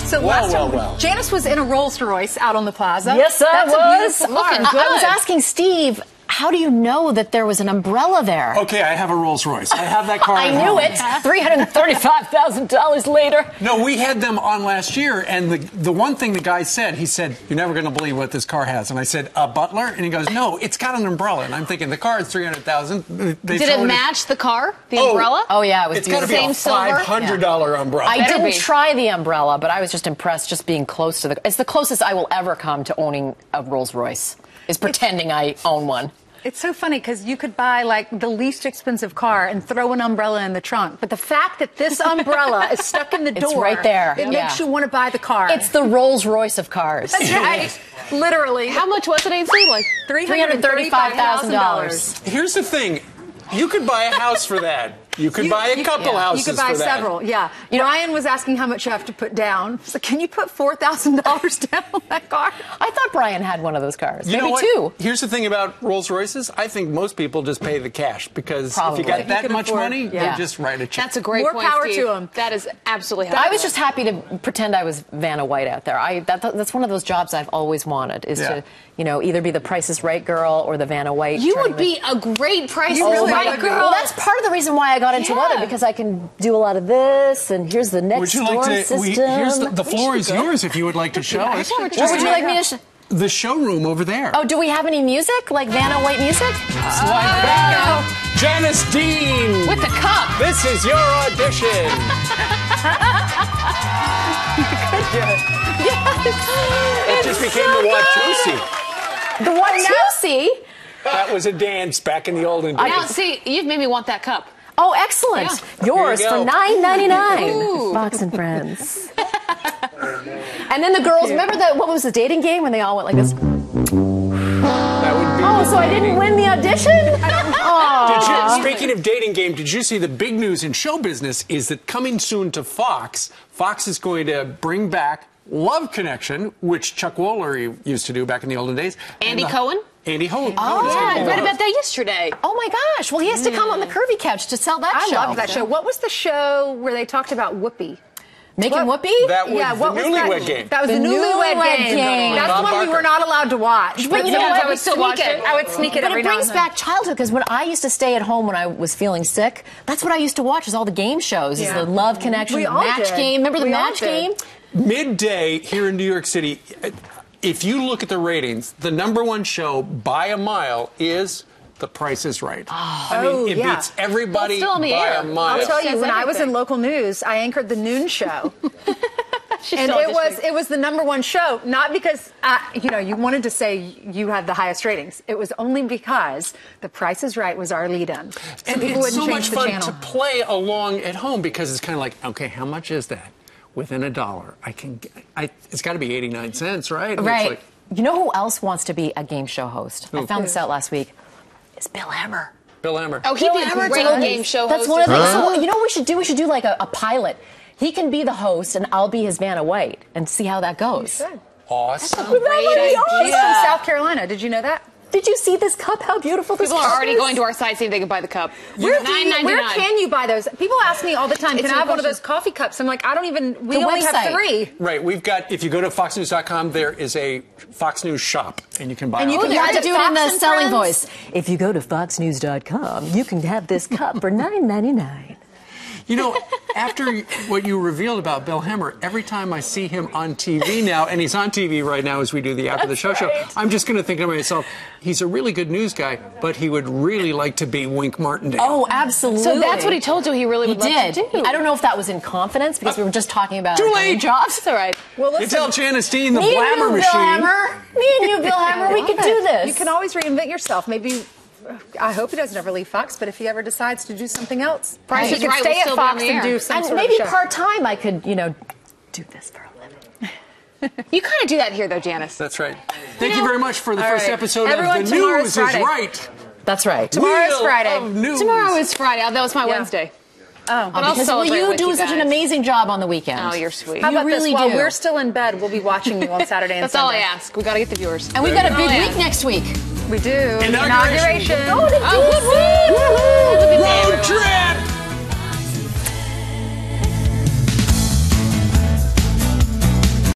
So last time, Janice was in a Rolls Royce out on the plaza. Yes, I was. Looking good. good. I was asking Steve, how do you know that there was an umbrella there? Okay, I have a Rolls Royce. I have that car. I knew it. $335,000 later. No, we had them on last year, and the one thing the guy said, he said, "You're never going to believe what this car has." And I said, "A butler?" And he goes, "No, it's got an umbrella." And I'm thinking, the car is $300,000. Did it match the car? The umbrella? Oh yeah, it was It's got to be a $500 umbrella. I didn't try the umbrella, but I was just impressed just being close to it's the closest I will ever come to owning a Rolls Royce, is pretending I own one. It's so funny because you could buy like the least expensive car and throw an umbrella in the trunk. But the fact that this umbrella is stuck in the door. It's right there. It makes you want to buy the car. It's the Rolls Royce of cars. That's right. Literally. How much was it, Ainsley? Like $335,000. Here's the thing. You could buy a house for that. You could buy a couple houses for that. You could buy several, yeah. Ryan was asking how much you have to put down. So can you put $4,000 down on that car? I thought Brian had one of those cars. You Maybe know what? two. Here's the thing about Rolls Royces. I think most people just pay the cash because Probably. if you got that much money, you just write a check. That's a great More point, power Steve. to them. That is absolutely helpful. I was just happy to pretend I was Vanna White out there. That's one of those jobs I've always wanted, is to, either be the Price is Right girl or the Vanna White. You would be a great Price is Right girl. Well, that's part of the reason why I got into weather, because I can do a lot of this, and here's the next storm system. Here's the floor is yours if you would like to show us. What would you like me to show? The showroom over there. Oh, do we have any music, like Vanna White music? Slide down. Janice Dean. With the cup. This is your audition. It just became the Watusi. The Watusi? That was a dance back in the olden days. Now, see, you've made me want that cup. Oh, excellent. Yeah. Yours Here for you go. $9.99. Fox and Friends. And then the girls, remember what was the dating game when they all went like this? That would be So I didn't win the audition? Speaking of dating game, did you see the big news in show business is that coming soon to Fox is going to bring back Love Connection, which Chuck Woolery used to do back in the olden days. Andy Cohen? Andy Cohen. Oh, yeah, I read about that yesterday. Oh, my gosh. Well, he has to come on the Curvy Couch to sell that show. I love that show. What was the show where they talked about Whoopi? Making Whoopi? That was the Newlywed Game. That was the Newlywed Game. That's the one we were not allowed to watch. But you know what? I would sneak it. I would sneak it every now and then. But it brings back childhood, because when I used to stay at home when I was feeling sick, that's what I used to watch, is all the game shows, is the Love Connection, the Match Game. Remember the Match Game? Midday here in New York City, if you look at the ratings, the #1 show by a mile is The Price is Right. I mean, it beats everybody by a mile. I'll tell you, when I was in local news, I anchored the noon show. And it was the #1 show, not because you wanted to say you had the highest ratings. It was only because The Price is Right was our lead-in. So and people it's wouldn't so much change the fun channel. to play along at home, because it's kind of like, okay, how much is that? Within $1, it's got to be 89 cents, right? And Right. it's like, you know who else wants to be a game show host? I found this out last week. It's Bill Hammer. Bill Hammer. Oh, he'd be a great game show host. That's one of the things. So, you know what we should do? We should do like a pilot. He can be the host, and I'll be his Vanna White, and see how that goes. Awesome. She's from South Carolina. Did you know that? Did you see this cup? How beautiful this cup is? People are already going to our site seeing if they can buy the cup. Where can you buy those? People ask me all the time, can I have one of those coffee cups? I'm like, we only have 3. Right, we've got, if you go to foxnews.com, there is a Fox News shop, and you can buy And you all can of have them. to do it in the selling voice. If you go to foxnews.com, you can have this cup for $9.99. You know, after what you revealed about Bill Hammer, every time I see him on TV now, and he's on TV right now as we do the After the Show show, I'm just going to think to myself, he's a really good news guy, but he would really like to be Wink Martindale. Oh, absolutely. So that's what he told you he really would love to do. I don't know if that was in confidence, because we were just talking about Too late. jobs. That's all right. Well, You listen, tell Janice Dean, the Me and Blammer you, machine. Bill Hammer. Me and you, Bill Hammer, we could do this. you can always reinvent yourself. Maybe, I hope he doesn't ever leave Fox, but if he ever decides to do something else, Price he is could Right stay will at still be on Fox the and air. do some And sort maybe of show. part-time I could, do this for a living. You kind of do that here, though, Janice. That's right. Thank you very much for the first episode Everyone, of The tomorrow's News Friday. is Right. That's right. Tomorrow's Wheel Friday. of News. Tomorrow is Friday. That was my Wednesday. Oh, But I'll Because celebrate you with do you such an guys. amazing job on the weekend. Oh, you're sweet. How about really this? While do. we're still in bed, we'll be watching you on Saturday and That's all I Sunday. ask. We got to get the viewers. And we've got a big Oh, yeah. week next week. We do. Inauguration. Inauguration. Oh, the Oh, woo-hoo! That's a good day, Road everyone. trip.